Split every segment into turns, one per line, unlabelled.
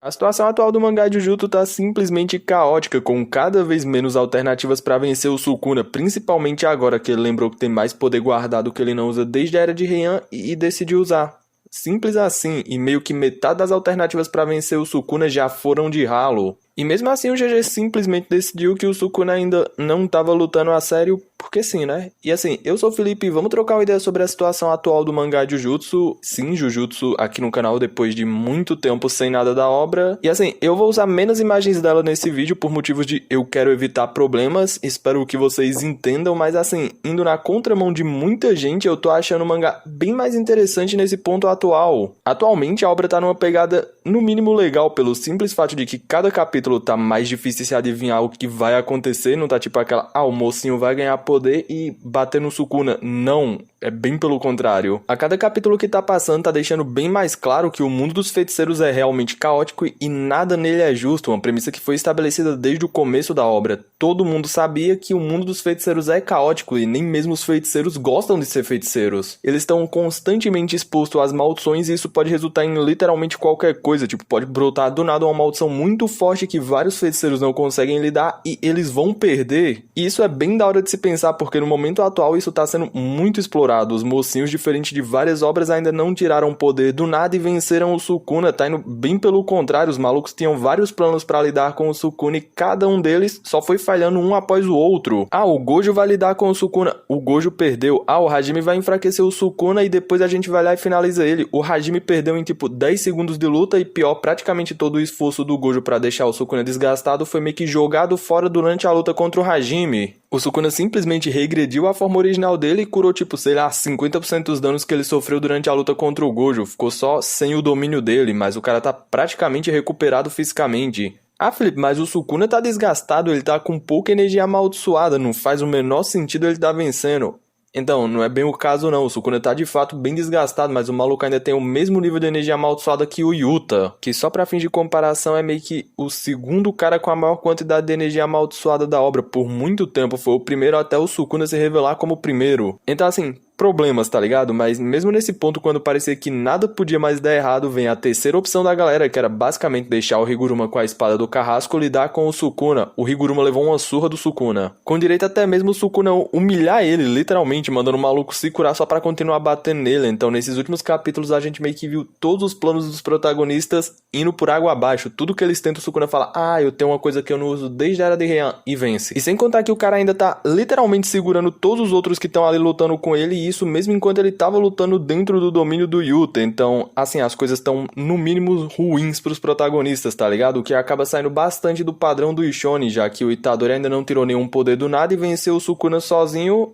A situação atual do mangá de Jujutsu tá simplesmente caótica, com cada vez menos alternativas pra vencer o Sukuna, principalmente agora que ele lembrou que tem mais poder guardado que ele não usa desde a Era de Heian e decidiu usar. Simples assim, e meio que metade das alternativas pra vencer o Sukuna já foram de ralo. E mesmo assim o GG simplesmente decidiu que o Sukuna ainda não tava lutando a sério, porque sim, né? E assim, eu sou o Felipe e vamos trocar uma ideia sobre a situação atual do mangá Jujutsu. Sim, Jujutsu aqui no canal depois de muito tempo sem nada da obra. E assim, eu vou usar menos imagens dela nesse vídeo por motivos de eu quero evitar problemas. Espero que vocês entendam, mas assim, indo na contramão de muita gente, eu tô achando o mangá bem mais interessante nesse ponto atual. Atualmente a obra tá numa pegada no mínimo legal, pelo simples fato de que cada capítulo tá mais difícil se adivinhar o que vai acontecer, não tá tipo aquela, o mocinho vai ganhar poder e bater no Sukuna. Não, é bem pelo contrário. A cada capítulo que tá passando tá deixando bem mais claro que o mundo dos feiticeiros é realmente caótico e nada nele é justo, uma premissa que foi estabelecida desde o começo da obra. Todo mundo sabia que o mundo dos feiticeiros é caótico e nem mesmo os feiticeiros gostam de ser feiticeiros. Eles estão constantemente expostos às maldições e isso pode resultar em literalmente qualquer coisa, tipo, pode brotar do nada uma maldição muito forte que vários feiticeiros não conseguem lidar e eles vão perder. E isso é bem da hora de se pensar, porque no momento atual isso tá sendo muito explorado. Os mocinhos, diferente de várias obras, ainda não tiraram poder do nada e venceram o Sukuna. Tá indo bem pelo contrário, os malucos tinham vários planos pra lidar com o Sukuna e cada um deles só foi falhando um após o outro. O Gojo vai lidar com o Sukuna, o Gojo perdeu. O Hajime vai enfraquecer o Sukuna e depois a gente vai lá e finaliza ele. O Hajime perdeu em tipo 10 segundos de luta e pior, praticamente todo o esforço do Gojo pra deixar o Sukuna desgastado foi meio que jogado fora durante a luta contra o Hajime. O Sukuna simplesmente regrediu à forma original dele e curou tipo, sei lá, 50% dos danos que ele sofreu durante a luta contra o Gojo. Ficou só sem o domínio dele, mas o cara tá praticamente recuperado fisicamente. Felipe, mas o Sukuna tá desgastado, ele tá com pouca energia amaldiçoada, não faz o menor sentido ele tá vencendo. Então, não é bem o caso não, o Sukuna tá de fato bem desgastado, mas o maluco ainda tem o mesmo nível de energia amaldiçoada que o Yuta, que só pra fim de comparação é meio que o segundo cara com a maior quantidade de energia amaldiçoada da obra. Por muito tempo foi o primeiro até o Sukuna se revelar como o primeiro. Então assim, problemas, tá ligado? Mas mesmo nesse ponto, quando parecia que nada podia mais dar errado, vem a terceira opção da galera, que era basicamente deixar o Higuruma com a espada do carrasco lidar com o Sukuna. O Higuruma levou uma surra do Sukuna, com direito até mesmo o Sukuna humilhar ele, literalmente, mandando o maluco se curar só pra continuar batendo nele. Então nesses últimos capítulos a gente meio que viu todos os planos dos protagonistas indo por água abaixo. Tudo que eles tentam, o Sukuna fala, eu tenho uma coisa que eu não uso desde a Era de Heian, e vence. E sem contar que o cara ainda tá literalmente segurando todos os outros que estão ali lutando com ele, e isso mesmo enquanto ele tava lutando dentro do domínio do Yuta. Então, assim, as coisas estão no mínimo ruins pros protagonistas, tá ligado? O que acaba saindo bastante do padrão do Ishoni, já que o Itadori ainda não tirou nenhum poder do nada e venceu o Sukuna sozinho.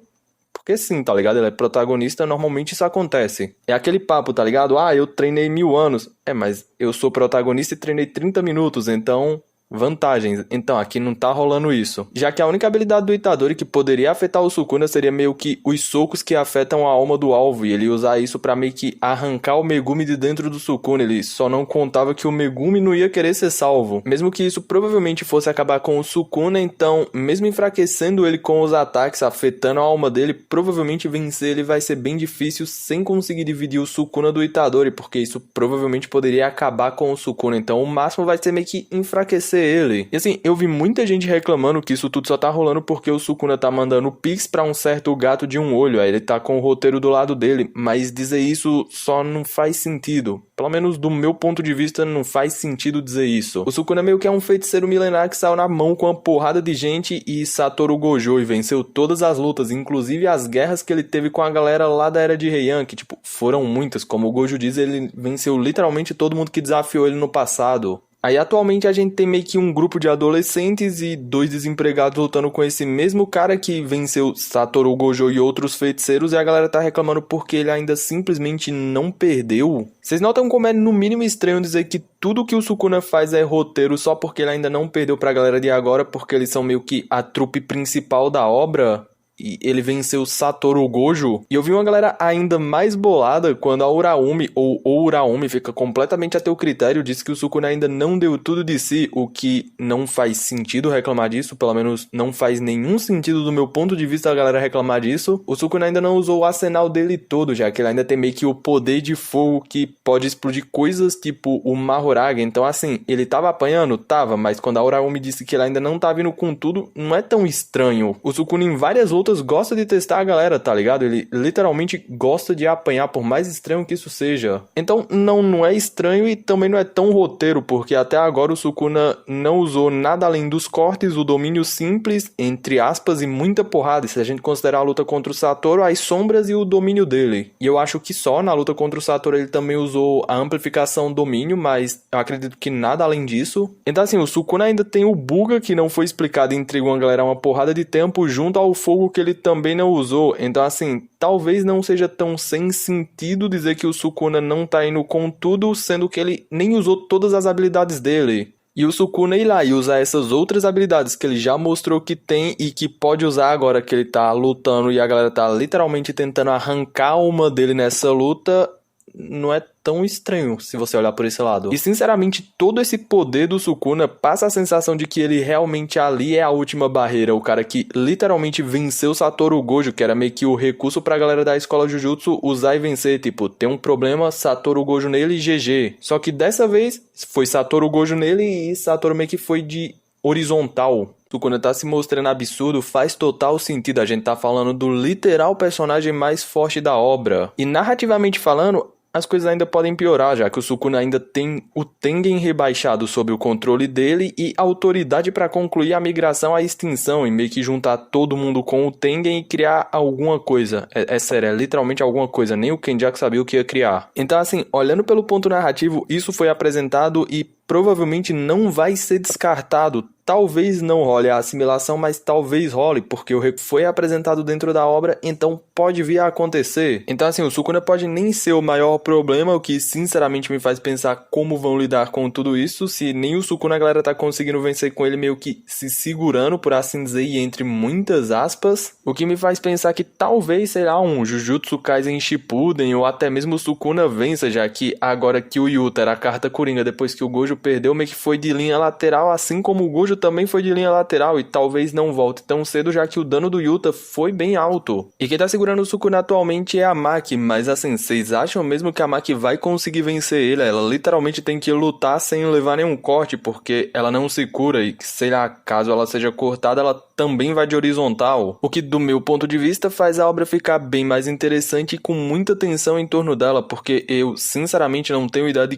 Porque sim, tá ligado? Ele é protagonista, normalmente isso acontece. É aquele papo, tá ligado? Eu treinei 1000 anos. Mas eu sou protagonista e treinei 30 minutos, então... vantagens. Então, aqui não tá rolando isso. Já que a única habilidade do Itadori que poderia afetar o Sukuna seria meio que os socos que afetam a alma do alvo, e ele usar isso pra meio que arrancar o Megumi de dentro do Sukuna. Ele só não contava que o Megumi não ia querer ser salvo. Mesmo que isso provavelmente fosse acabar com o Sukuna, então, mesmo enfraquecendo ele com os ataques, afetando a alma dele, provavelmente vencer ele vai ser bem difícil sem conseguir dividir o Sukuna do Itadori, porque isso provavelmente poderia acabar com o Sukuna. Então, o máximo vai ser meio que enfraquecer ele. E assim, eu vi muita gente reclamando que isso tudo só tá rolando porque o Sukuna tá mandando pix pra um certo gato de um olho, aí ele tá com o roteiro do lado dele, mas dizer isso só não faz sentido. Pelo menos do meu ponto de vista não faz sentido dizer isso. O Sukuna meio que é um feiticeiro milenar que saiu na mão com uma porrada de gente e Satoru Gojo e venceu todas as lutas, inclusive as guerras que ele teve com a galera lá da Era de Heian, que tipo, foram muitas. Como o Gojo diz, ele venceu literalmente todo mundo que desafiou ele no passado. Aí atualmente a gente tem meio que um grupo de adolescentes e 2 desempregados lutando com esse mesmo cara que venceu Satoru Gojo e outros feiticeiros, e a galera tá reclamando porque ele ainda simplesmente não perdeu. Vocês notam como é no mínimo estranho dizer que tudo que o Sukuna faz é roteiro só porque ele ainda não perdeu pra galera de agora, porque eles são meio que a trupe principal da obra? e ele venceu Satoru Gojo. E eu vi uma galera ainda mais bolada quando a Uraumi, ou Uraumi, fica completamente a teu critério, disse que o Sukuna ainda não deu tudo de si, o que não faz sentido reclamar disso, pelo menos não faz nenhum sentido do meu ponto de vista a galera reclamar disso. O Sukuna ainda não usou o arsenal dele todo, já que ele ainda tem meio que o poder de fogo que pode explodir coisas tipo o Mahoraga. Então assim, ele tava apanhando? Tava, mas quando a Uraumi disse que ele ainda não tá vindo com tudo, não é tão estranho. O Sukuna em várias lutas gosta de testar a galera, tá ligado? Ele literalmente gosta de apanhar, por mais estranho que isso seja. Então não é estranho e também não é tão roteiro, porque até agora o Sukuna não usou nada além dos cortes, o domínio simples, entre aspas, e muita porrada. Se a gente considerar a luta contra o Satoru, as sombras e o domínio dele. E eu acho que só na luta contra o Satoru ele também usou a amplificação domínio, mas eu acredito que nada além disso. Então assim, o Sukuna ainda tem o Buga, que não foi explicado e entregou a galera uma porrada de tempo, junto ao fogo que ele também não usou. Então assim, talvez não seja tão sem sentido dizer que o Sukuna não tá indo com tudo, sendo que ele nem usou todas as habilidades dele. E o Sukuna ir lá e usar essas outras habilidades que ele já mostrou que tem e que pode usar agora que ele tá lutando e a galera tá literalmente tentando arrancar uma dele nessa luta, não é tão estranho se você olhar por esse lado. E sinceramente, todo esse poder do Sukuna passa a sensação de que ele realmente ali é a última barreira, o cara que literalmente venceu Satoru Gojo, que era meio que o recurso pra galera da escola Jujutsu usar e vencer, tipo, tem um problema, Satoru Gojo nele e GG. Só que dessa vez foi Satoru Gojo nele e Satoru meio que foi de horizontal. Sukuna tá se mostrando absurdo, faz total sentido, a gente tá falando do literal personagem mais forte da obra. E narrativamente falando, as coisas ainda podem piorar, já que o Sukuna ainda tem o Tengen rebaixado sob o controle dele e autoridade para concluir a migração à extinção e meio que juntar todo mundo com o Tengen e criar alguma coisa. É sério, é literalmente alguma coisa, nem o Kenjaku sabia o que ia criar. Então assim, olhando pelo ponto narrativo, isso foi apresentado e provavelmente não vai ser descartado. Talvez não role a assimilação, mas talvez role, porque o Reku foi apresentado dentro da obra, então pode vir a acontecer. Então assim, o Sukuna pode nem ser o maior problema, o que sinceramente me faz pensar como vão lidar com tudo isso, se nem o Sukuna a galera tá conseguindo vencer com ele meio que se segurando, por assim dizer, e entre muitas aspas, o que me faz pensar que talvez, sei lá, um Jujutsu Kaisen Shippuden, ou até mesmo o Sukuna vença, já que agora que o Yuta era a carta coringa, depois que o Gojo perdeu, meio que foi de linha lateral, assim como o Gojo também foi de linha lateral e talvez não volte tão cedo, já que o dano do Yuta foi bem alto. E quem tá segurando o Sukuna atualmente é a Maki, mas assim, vocês acham mesmo que a Maki vai conseguir vencer ele? Ela literalmente tem que lutar sem levar nenhum corte, porque ela não se cura e, sei lá, caso ela seja cortada, ela também vai de horizontal. O que, do meu ponto de vista, faz a obra ficar bem mais interessante e com muita tensão em torno dela, porque eu, sinceramente, não tenho ideia de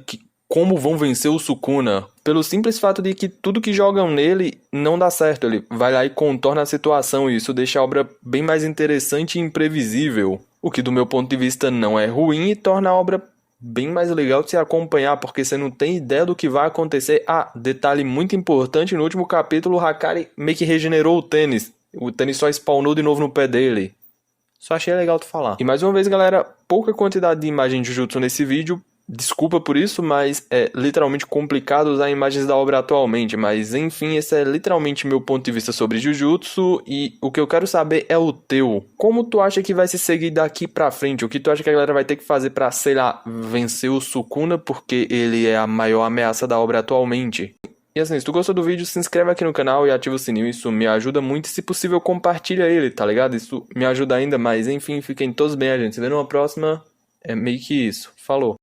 como vão vencer o Sukuna, pelo simples fato de que tudo que jogam nele não dá certo, ele vai lá e contorna a situação e isso deixa a obra bem mais interessante e imprevisível, o que do meu ponto de vista não é ruim e torna a obra bem mais legal de se acompanhar, porque você não tem ideia do que vai acontecer. Ah, detalhe muito importante, no último capítulo o Hakari meio que regenerou o tênis só spawnou de novo no pé dele. Só achei legal tu falar. E mais uma vez, galera, pouca quantidade de imagem de Jujutsu nesse vídeo. Desculpa por isso, mas é literalmente complicado usar imagens da obra atualmente, mas enfim, esse é literalmente meu ponto de vista sobre Jujutsu e o que eu quero saber é o teu. Como tu acha que vai se seguir daqui pra frente? O que tu acha que a galera vai ter que fazer pra, sei lá, vencer o Sukuna porque ele é a maior ameaça da obra atualmente? E assim, se tu gostou do vídeo, se inscreve aqui no canal e ativa o sininho, isso me ajuda muito e se possível compartilha ele, tá ligado? Isso me ajuda ainda mais. Enfim, fiquem todos bem, a gente se vê numa próxima, é meio que isso. Falou!